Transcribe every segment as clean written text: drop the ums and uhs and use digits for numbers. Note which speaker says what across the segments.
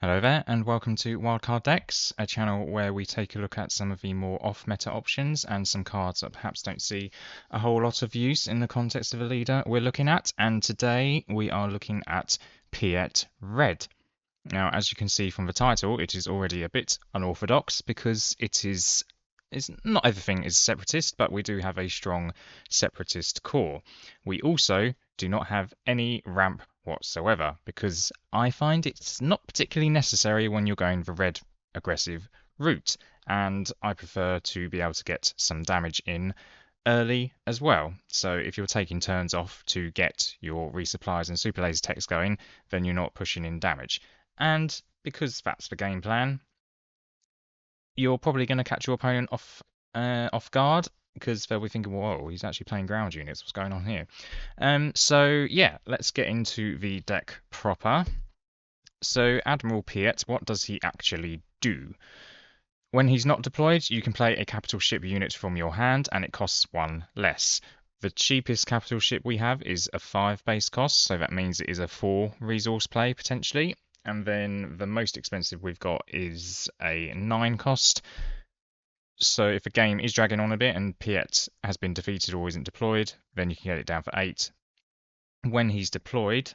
Speaker 1: Hello there, and welcome to Wildcard Decks, a channel where we take a look at some of the more off-meta options and some cards that perhaps don't see a whole lot of use in the context of a leader we're looking at. And today we are looking at Piett Red. Now, as you can see from the title, it is already a bit unorthodox because it's not everything is Separatist, but we do have a strong Separatist core. We also do not have any ramp whatsoever, because I find it's not particularly necessary when you're going the red aggressive route, and I prefer to be able to get some damage in early as well. So if you're taking turns off to get your resupplies and super laser techs going, then you're not pushing in damage. And because that's the game plan, you're probably going to catch your opponent off guard, because they'll be thinking, whoa, he's actually playing ground units. What's going on here? So yeah, let's get into the deck proper. So Admiral Piett, what does he actually do? When he's not deployed, you can play a capital ship unit from your hand, and it costs 1 less. The cheapest capital ship we have is a 5 base cost, so that means it is a 4 resource play potentially. And then the most expensive we've got is a 9 cost. So if a game is dragging on a bit and Piett has been defeated or isn't deployed, then you can get it down for 8. When he's deployed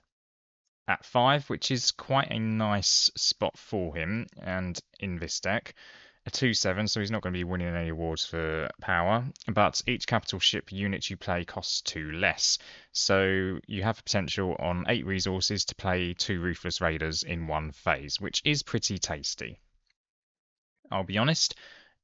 Speaker 1: at 5, which is quite a nice spot for him, and in this deck, a 2/7, so he's not going to be winning any awards for power, but each capital ship unit you play costs 2 less. So you have the potential on 8 resources to play 2 Ruthless Raiders in one phase, which is pretty tasty. I'll be honest,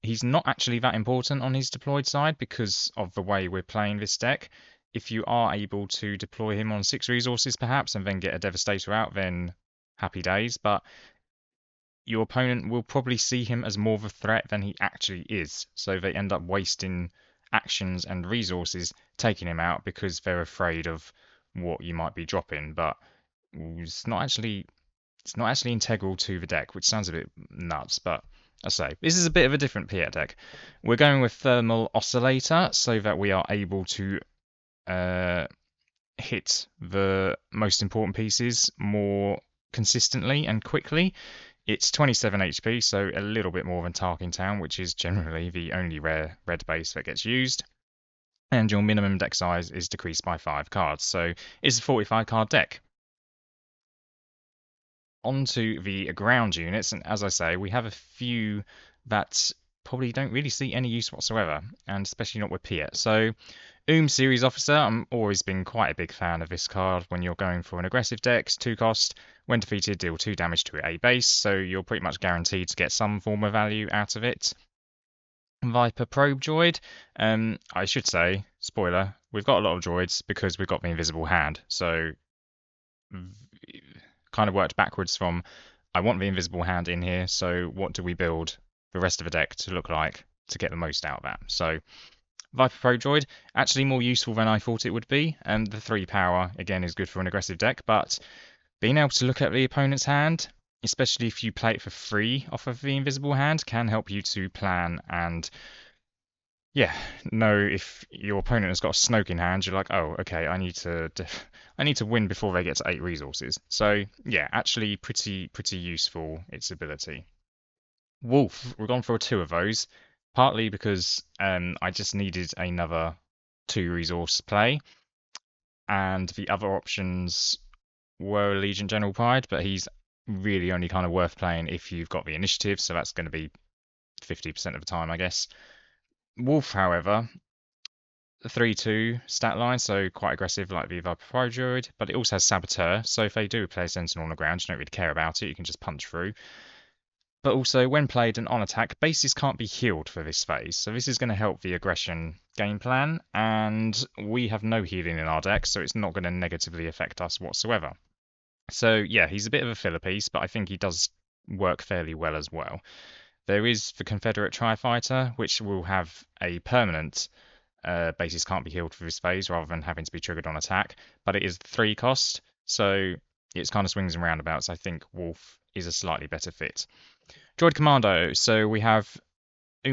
Speaker 1: he's not actually that important on his deployed side because of the way we're playing this deck. If you are able to deploy him on 6 resources perhaps and then get a Devastator out, then happy days, but your opponent will probably see him as more of a threat than he actually is. So they end up wasting actions and resources taking him out because they're afraid of what you might be dropping, but it's not actually integral to the deck, which sounds a bit nuts, but I say this is a bit of a different Piett deck. We're going with Thermal Oscillator so that we are able to hit the most important pieces more consistently and quickly. It's 27 HP, so a little bit more than Tarkin Town, which is generally the only rare red base that gets used. And your minimum deck size is decreased by 5 cards, so it's a 45 card deck. Onto the ground units, and as I say, we have a few that probably don't really see any use whatsoever, and especially not with Piett. So Series Officer, I'm always been quite a big fan of this card when you're going for an aggressive deck. 2 cost, when defeated, deal 2 damage to a base, so you're pretty much guaranteed to get some form of value out of it. Viper Probe Droid, I should say, spoiler, we've got a lot of droids because we've got the invisible hand, so kind of worked backwards from, I want the invisible hand in here, so what do we build the rest of the deck to look like to get the most out of that? So Viper Pro Droid, actually more useful than I thought it would be. The 3 power, again, is good for an aggressive deck, but being able to look at the opponent's hand, especially if you play it for free off of the invisible hand, can help you to plan and, yeah, know if your opponent has got a Snoke in hand, you're like, oh, okay, I need to win before they get to 8 resources. So, yeah, actually pretty useful, its ability. Wolf, we've gone for 2 of those. Partly because I just needed another 2 resource play, and the other options were Allegiant General Pride, but he's really only kind of worth playing if you've got the initiative, so that's going to be 50% of the time, I guess. Wolf, however, 3/2 stat line, so quite aggressive like the Viper Pro Droid, but it also has Saboteur, so if they do play a Sentinel on the ground, you don't really care about it, you can just punch through. But also, when played and on attack, bases can't be healed for this phase, so this is going to help the aggression game plan, and we have no healing in our deck, so it's not going to negatively affect us whatsoever. So yeah, he's a bit of a filler piece, but I think he does work fairly well as well. There is the Confederate Tri-Fighter, which will have a permanent bases can't be healed for this phase, rather than having to be triggered on attack, but it is 3 cost, so it's kind of swings and roundabouts. I think Wolf is a slightly better fit. Droid Commando, so we have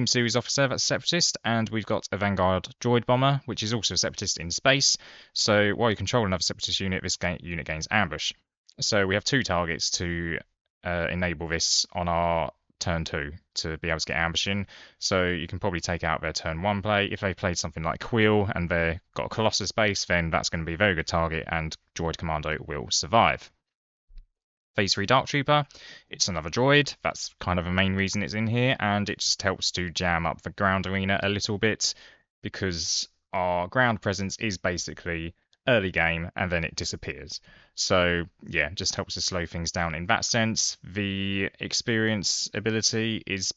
Speaker 1: Series Officer, that's Separatist, and we've got a Vanguard Droid Bomber, which is also a Separatist in space. So while you control another Separatist unit, this unit gains Ambush. So we have 2 targets to enable this on our turn 2 to be able to get ambushing. So you can probably take out their turn 1 play. If they played something like Quill and they've got a Colossus base, then that's going to be a very good target and Droid Commando will survive. Phase 3 Dark Trooper, it's another droid. That's kind of the main reason it's in here, and it just helps to jam up the ground arena a little bit because our ground presence is basically early game and then it disappears. So yeah, just helps to slow things down in that sense. The experience ability is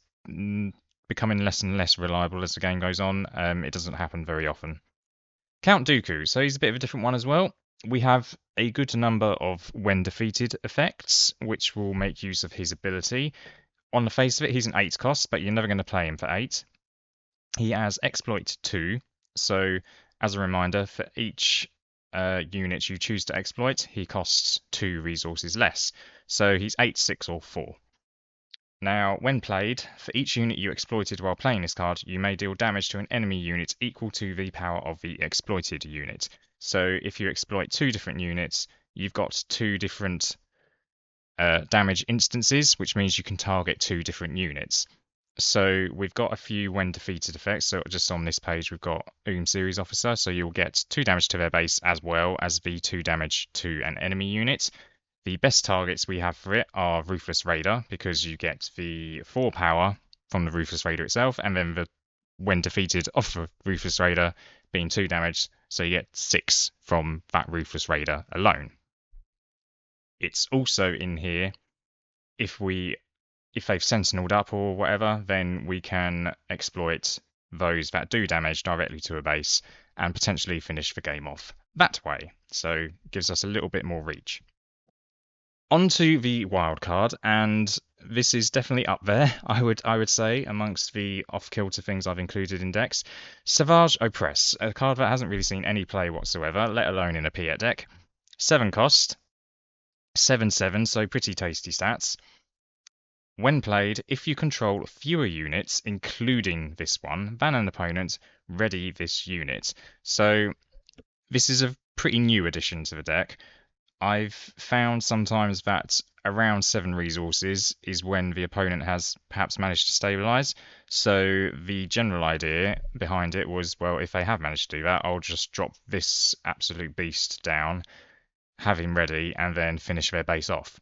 Speaker 1: becoming less and less reliable as the game goes on. It doesn't happen very often. Count Dooku, so he's a bit of a different one as well. We have a good number of when defeated effects, which will make use of his ability. On the face of it, he's an 8 cost, but you're never going to play him for 8. He has exploit 2, so as a reminder, for each unit you choose to exploit, he costs 2 resources less. So he's 8, 6, or 4. Now, when played, for each unit you exploited while playing this card, you may deal damage to an enemy unit equal to the power of the exploited unit. So if you exploit 2 different units, you've got 2 different damage instances, which means you can target 2 different units. So we've got a few when defeated effects. So just on this page, we've got Series Officer. So you'll get 2 damage to their base as well as the 2 damage to an enemy unit. The best targets we have for it are Ruthless Raider, because you get the 4 power from the Ruthless Raider itself, and then the when defeated of the Ruthless Raider being 2 damage, so you get 6 from that Ruthless Raider alone. It's also in here, if they've sentineled up or whatever, then we can exploit those that do damage directly to a base and potentially finish the game off that way. So it gives us a little bit more reach. Onto the wildcard, and this is definitely up there, I would say, amongst the off-kilter things I've included in decks. Savage Oppress, a card that hasn't really seen any play whatsoever, let alone in a Piett deck. 7 cost, 7/7, so pretty tasty stats. When played, if you control fewer units, including this one, than an opponent, ready this unit. So this is a pretty new addition to the deck. I've found sometimes that around 7 resources is when the opponent has perhaps managed to stabilize. So the general idea behind it was, well, if they have managed to do that, I'll just drop this absolute beast down, have him ready, and then finish their base off.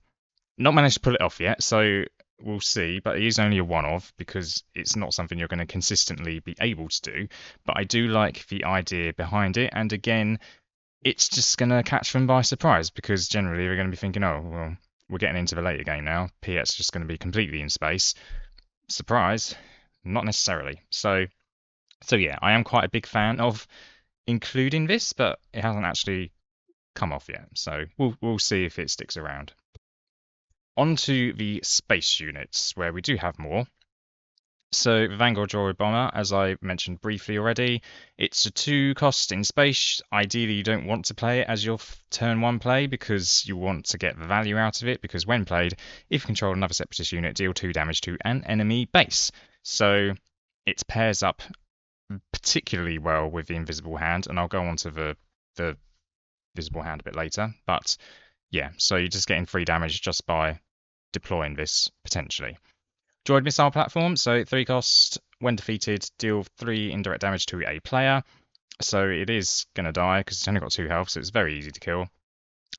Speaker 1: Not managed to pull it off yet, so we'll see, but it is only a one-off because it's not something you're going to consistently be able to do. But I do like the idea behind it, and again, it's just going to catch them by surprise because generally they're going to be thinking, oh, well, we're getting into the later game now. Piett's just going to be completely in space. Surprise, not necessarily. So yeah, I am quite a big fan of including this, but it hasn't actually come off yet. So we'll see if it sticks around. Onto the space units, where we do have more. So Vanguard Droid Bomber, as I mentioned briefly already, it's a 2 cost in space. Ideally, you don't want to play it as your turn 1 play because you want to get the value out of it, because when played, if you control another Separatist unit, deal 2 damage to an enemy base. So it pairs up particularly well with the Invisible Hand, and I'll go on to the Visible Hand a bit later. But yeah, so you're just getting 3 damage just by deploying this, potentially. Droid Missile Platform, so 3 cost, when defeated, deal 3 indirect damage to a player. So it is going to die because it's only got 2 health, so it's very easy to kill.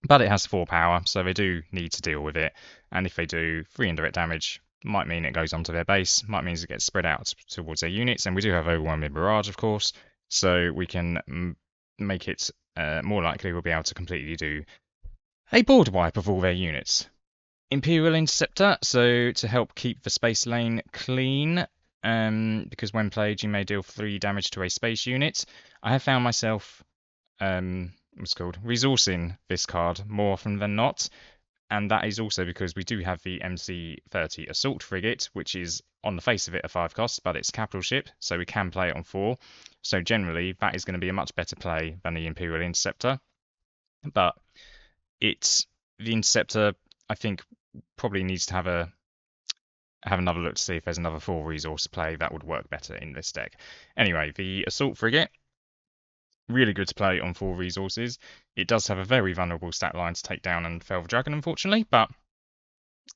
Speaker 1: But it has 4 power, so they do need to deal with it. And if they do 3 indirect damage, might mean it goes onto their base, might mean it gets spread out towards their units. And we do have Overwhelming Barrage, of course, so we can make it more likely we'll be able to completely do a board wipe of all their units. Imperial Interceptor, so to help keep the space lane clean, because when played you may deal 3 damage to a space unit. I have found myself resourcing this card more often than not, and that is also because we do have the MC-30 Assault Frigate, which is on the face of it a 5 cost, but it's a capital ship, so we can play it on 4. So generally that is going to be a much better play than the Imperial Interceptor. But the Interceptor, I think, probably needs to have another look to see if there's another 4 resource play that would work better in this deck. Anyway, the Assault Frigate, really good to play on 4 resources. It does have a very vulnerable stat line to take down and fell the dragon, unfortunately, but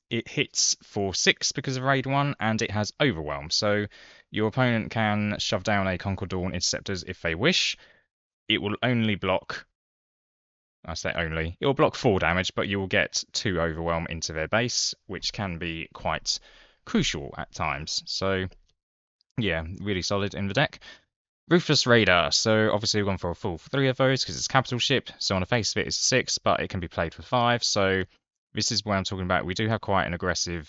Speaker 1: It hits for 6 because of Raid 1, and it has Overwhelm. So your opponent can shove down a Conquer Dawn Interceptors if they wish. It will only block, I say only, it will block 4 damage, but you will get 2 Overwhelm into their base, which can be quite crucial at times. So yeah, really solid in the deck. Ruthless Raider. So obviously we've gone for a full 3 of those because it's a capital ship. So on the face of it, it's 6, but it can be played for 5. So this is what I'm talking about. We do have quite an aggressive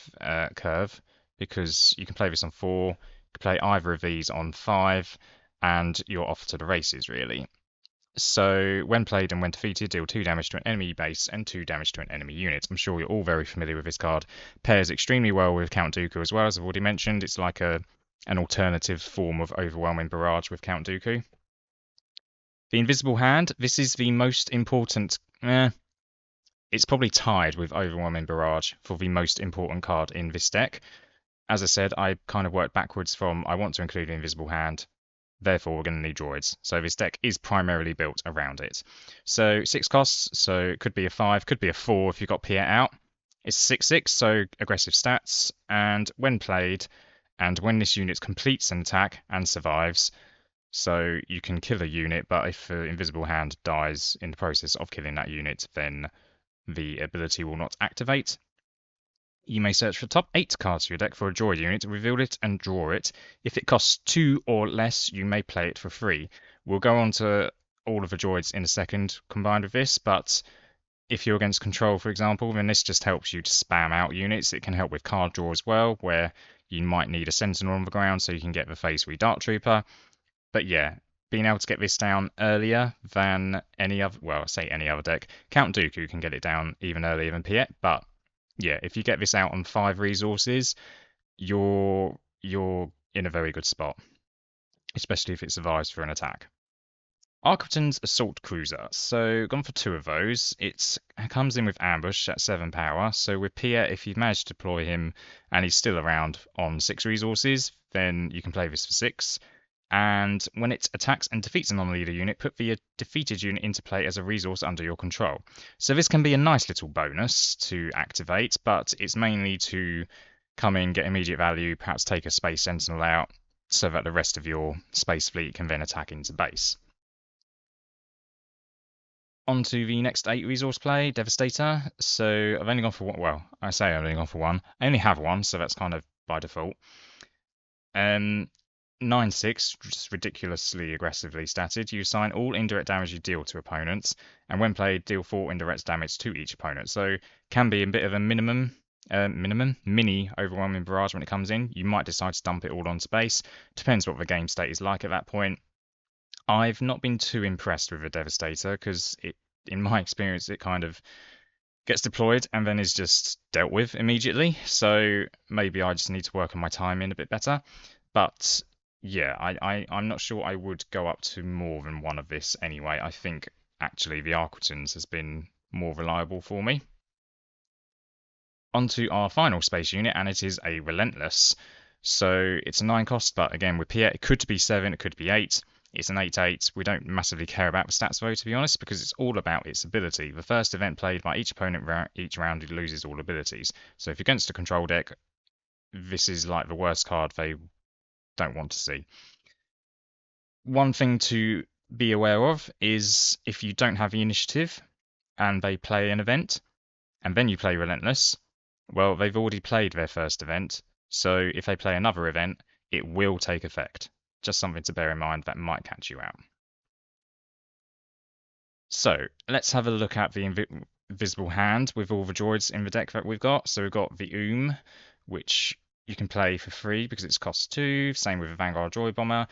Speaker 1: curve because you can play this on 4, you can play either of these on 5, and you're off to the races really. So when played and when defeated, deal 2 damage to an enemy base and 2 damage to an enemy unit. I'm sure you're all very familiar with this card. Pairs extremely well with Count Dooku as well, as I've already mentioned. It's like an alternative form of overwhelming barrage with Count Dooku. The Invisible Hand, this is the most important, it's probably tied with Overwhelming Barrage for the most important card in this deck. As I said, I kind of worked backwards from I want to include the Invisible Hand, therefore we're going to need droids. So this deck is primarily built around it. So 6 costs, so it could be a 5, could be a 4 if you've got Piett out. It's 6/6, so aggressive stats, and when played, and when this unit completes an attack and survives, so you can kill a unit, but if the Invisible Hand dies in the process of killing that unit, then the ability will not activate. You may search for the top 8 cards of your deck for a droid unit, reveal it and draw it. If it costs 2 or less, you may play it for free. We'll go on to all of the droids in a second combined with this, but if you're against control, for example, then this just helps you to spam out units. It can help with card draw as well, where you might need a Sentinel on the ground so you can get the Phase 3 Dark Trooper. But yeah, being able to get this down earlier than any other, well, I say any other deck, Count Dooku can get it down even earlier than Piett, but yeah, if you get this out on 5 resources, you're in a very good spot, especially if it survives for an attack. Arquitton's Assault Cruiser. So gone for 2 of those. It comes in with Ambush at 7 power. So with Piett, if you've managed to deploy him and he's still around on 6 resources, then you can play this for 6. And when it attacks and defeats a non-leader unit, put the defeated unit into play as a resource under your control. So this can be a nice little bonus to activate, but it's mainly to come in, get immediate value, perhaps take a Space Sentinel out, so that the rest of your space fleet can then attack into base. On to the next 8 resource play, Devastator. So I've only gone for one, well, I say I've only gone for one. I only have one, so that's kind of by default. 9/6, just ridiculously aggressively statted. You assign all indirect damage you deal to opponents, and when played, deal 4 indirect damage to each opponent. So can be a bit of a mini overwhelming barrage when it comes in. You might decide to dump it all on space. Depends what the game state is like at that point. I've not been too impressed with the Devastator because in my experience, it kind of gets deployed and then is just dealt with immediately. So maybe I just need to work on my timing a bit better. But yeah, I'm not sure I would go up to more than one of this anyway. I think actually the Arquitton's has been more reliable for me. On to our final space unit, and it is a Relentless. So it's a 9 cost, but again with Piett, it could be 7, it could be 8. It's an 8/8. We don't massively care about the stats though, to be honest, because it's all about its ability. The first event played by each opponent each round loses all abilities. So if you're against a control deck, this is like the worst card they don't want to see. One thing to be aware of is if you don't have the initiative and they play an event and then you play Relentless, well, they've already played their first event. So if they play another event, it will take effect. Just something to bear in mind that might catch you out. So let's have a look at the Invisible Hand with all the droids in the deck that we've got. So we've got the which you can play for free because it's cost 2. Same with the Vanguard Droid Bomber.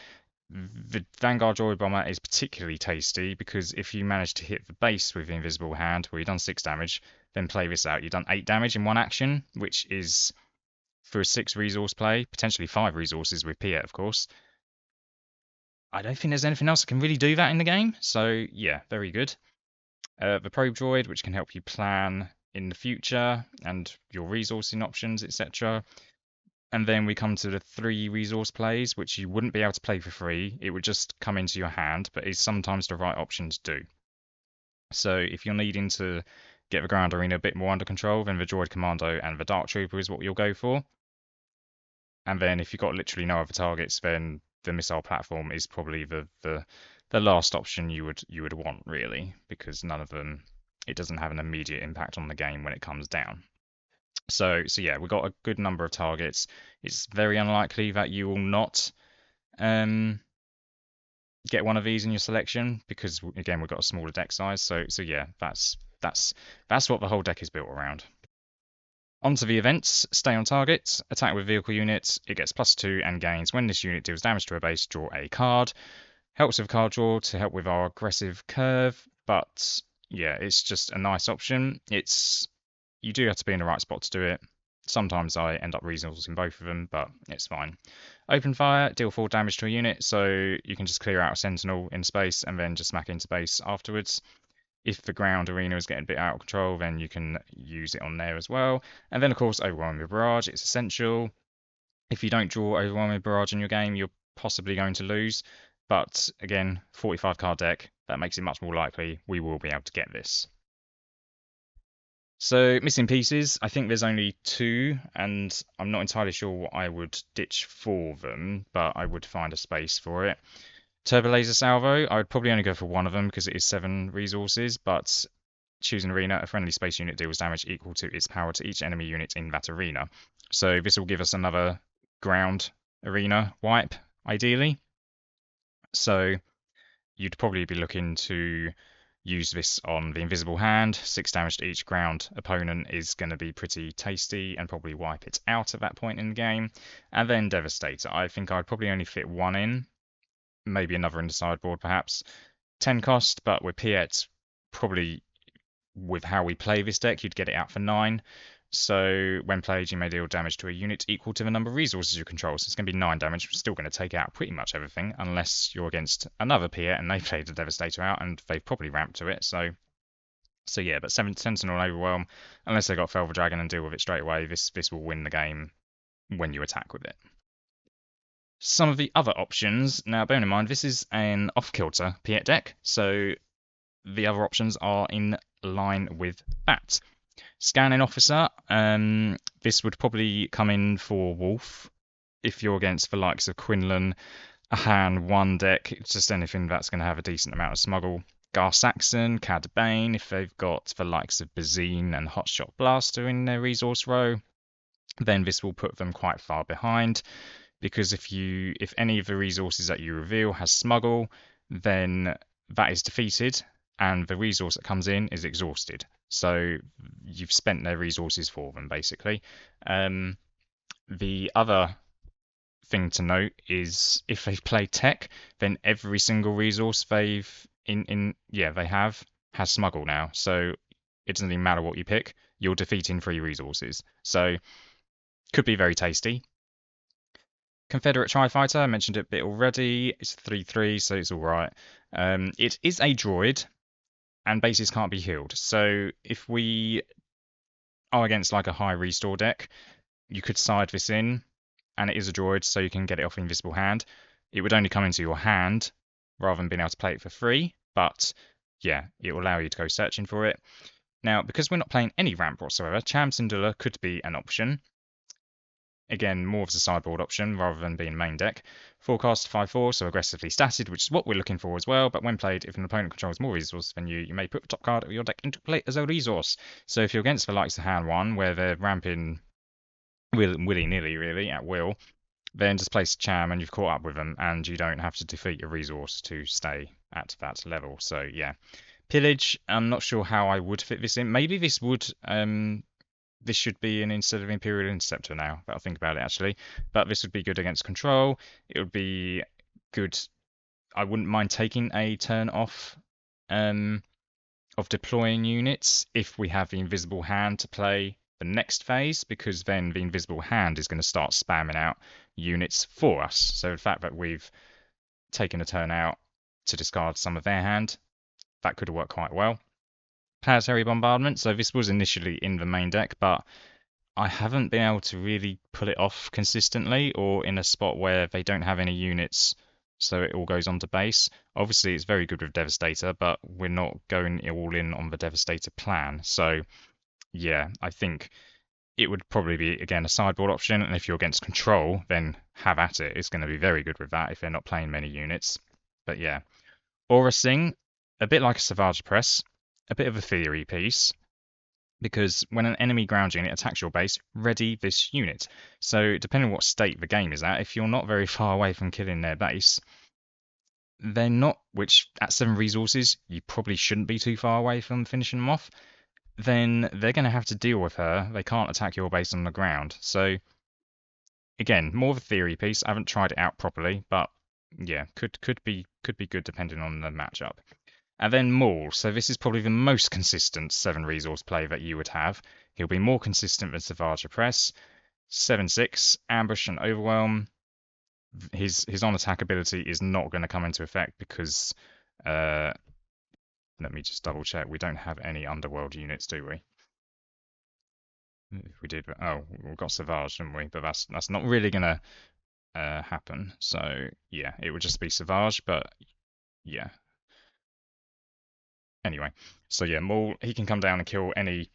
Speaker 1: The Vanguard Droid Bomber is particularly tasty because if you manage to hit the base with the Invisible Hand, where you've done 6 damage, then play this out. You've done 8 damage in one action, which is for a 6 resource play, potentially 5 resources with Piett, of course. I don't think there's anything else that can really do that in the game. So yeah, very good. The Probe Droid, which can help you plan in the future and your resourcing options, etc. And then we come to the 3 resource plays, which you wouldn't be able to play for free. It would just come into your hand, but is sometimes the right option to do. So if you're needing to get the ground arena a bit more under control, then the Droid Commando and the Dark Trooper is what you'll go for. And then if you've got literally no other targets, then the missile platform is probably the last option you would want, really, because none of them, it doesn't have an immediate impact on the game when it comes down. So yeah, we've got a good number of targets. It's very unlikely that you will not get one of these in your selection because, again, we've got a smaller deck size. So yeah, that's what the whole deck is built around. Onto the events. Stay on target. Attack with vehicle units. It gets +2 and gains when this unit deals damage to a base. Draw a card. Helps with card draw to help with our aggressive curve. But yeah, it's just a nice option. You do have to be in the right spot to do it. Sometimes I end up resourcing both of them, but it's fine. Open fire, deal 4 damage to a unit, so you can just clear out a sentinel in space and then just smack into base afterwards. If the ground arena is getting a bit out of control, then you can use it on there as well. And then, of course, Overwhelming Barrage. It's essential. If you don't draw Overwhelming Barrage in your game, you're possibly going to lose. But again, 45 card deck, that makes it much more likely we will be able to get this. So missing pieces, I think there's only 2, and I'm not entirely sure what I would ditch for them, but I would find a space for it. Turbo Laser Salvo, I would probably only go for one of them because it is 7 resources, but choose an arena, a friendly space unit deals damage equal to its power to each enemy unit in that arena. So this will give us another ground arena wipe, ideally. So you'd probably be looking to use this on the Invisible Hand. 6 damage to each ground opponent is going to be pretty tasty and probably wipe it out at that point in the game. And then Devastator. I think I'd probably only fit 1 in, maybe another in the sideboard perhaps. 10 cost, but with Piett, probably with how we play this deck, you'd get it out for 9. So when played, you may deal damage to a unit equal to the number of resources you control. So it's going to be 9 damage. We're still going to take out pretty much everything, unless you're against another Piett and they played the Devastator out, and they've probably ramped to it. So yeah, but Sentinel Overwhelm, unless they got Felver Dragon and deal with it straight away, this will win the game when you attack with it. Some of the other options, now bearing in mind this is an off-kilter Piett deck, so the other options are in line with that. Scanning Officer, this would probably come in for Wolf if you're against the likes of Quinlan, a Han 1 deck, it's just anything that's going to have a decent amount of smuggle. Gar Saxon, Karrde Bane, if they've got the likes of Bazine and Hotshot Blaster in their resource row, then this will put them quite far behind, because if any of the resources that you reveal has smuggle, then that is defeated, and the resource that comes in is exhausted. So you've spent their resources for them, basically. The other thing to note is if they've played tech, then every single resource they've they have has smuggle now. So it doesn't even matter what you pick, you're defeating 3 resources. So could be very tasty. Confederate Tri-Fighter, I mentioned it a bit already. It's 3/3, so it's alright. It is a droid, and bases can't be healed. So if we are against like a high restore deck, you could side this in, and it is a droid, so you can get it off Invisible Hand. It would only come into your hand rather than being able to play it for free, but yeah, it will allow you to go searching for it. Now, because we're not playing any ramp whatsoever, Cham Syndulla could be an option. Again, more of a sideboard option rather than being main deck. Forecast 5/4, so aggressively statted, which is what we're looking for as well. But when played, if an opponent controls more resources than you may put the top card of your deck into play as a resource. So if you're against the likes of Han 1, where they're ramping willy-nilly, really, at will, then just place Cham and you've caught up with them, and you don't have to defeat your resource to stay at that level. So yeah. Pillage, I'm not sure how I would fit this in. Maybe this would... this should be an instead of Imperial Interceptor now, that I'll think about it actually. But this would be good against control. It would be good. I wouldn't mind taking a turn off of deploying units if we have the Invisible Hand to play the next phase, because then the Invisible Hand is going to start spamming out units for us. So the fact that we've taken a turn out to discard some of their hand, that could work quite well. Planetary Bombardment, so this was initially in the main deck, but I haven't been able to really pull it off consistently or in a spot where they don't have any units so it all goes onto base. Obviously, it's very good with Devastator, but we're not going all in on the Devastator plan. So yeah, I think it would probably be, again, a sideboard option, and if you're against control, then have at it. It's going to be very good with that if they're not playing many units. But yeah, Aura Sing, a bit like a Savage Press, a bit of a theory piece, because when an enemy ground unit attacks your base, ready this unit. So depending on what state the game is at, if you're not very far away from killing their base, they're not, which at 7 resources, you probably shouldn't be too far away from finishing them off, then they're going to have to deal with her. They can't attack your base on the ground. So again, more of a theory piece. I haven't tried it out properly, but yeah, could be good depending on the matchup. And then Maul. So this is probably the most consistent 7 resource play that you would have. He'll be more consistent than Savage Oppress. 7/6, Ambush and Overwhelm. His on attack ability is not going to come into effect because let me just double check. We don't have any Underworld units, do we? If we did, oh, we've got Savage, didn't we? But that's not really gonna happen. So yeah, it would just be Savage. But yeah. Anyway, so yeah, Maul, he can come down and kill any.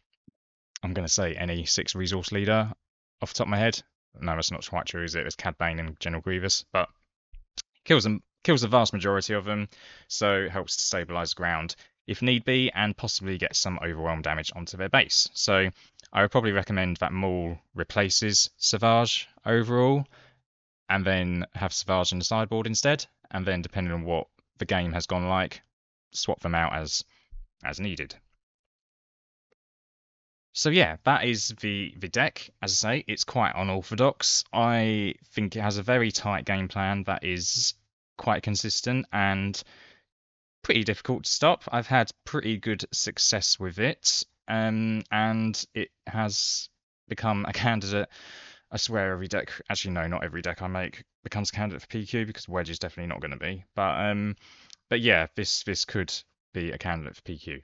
Speaker 1: I'm gonna say any 6 resource leader off the top of my head. No, that's not quite true, is it? It's Cad Bane and General Grievous, but kills the vast majority of them. So helps to stabilize ground if need be, and possibly get some overwhelm damage onto their base. So I would probably recommend that Maul replaces Savage overall, and then have Savage in the sideboard instead, and then depending on what the game has gone like, swap them out as needed. So yeah, that is the deck. As I say, it's quite unorthodox. I think it has a very tight game plan that is quite consistent and pretty difficult to stop. I've had pretty good success with it, and it has become a candidate. I swear every deck, actually no, not every deck I make becomes a candidate for PQ, because Wedge is definitely not going to be. But yeah, this could be a candidate for PQ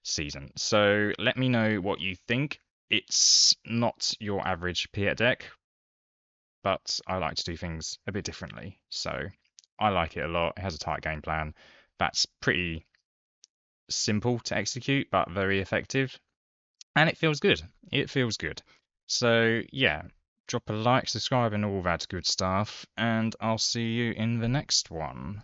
Speaker 1: season. So let me know what you think. It's not your average Piett deck, but I like to do things a bit differently. So I like it a lot. It has a tight game plan that's pretty simple to execute, but very effective. And it feels good. It feels good. So yeah, drop a like, subscribe, and all that good stuff. And I'll see you in the next one.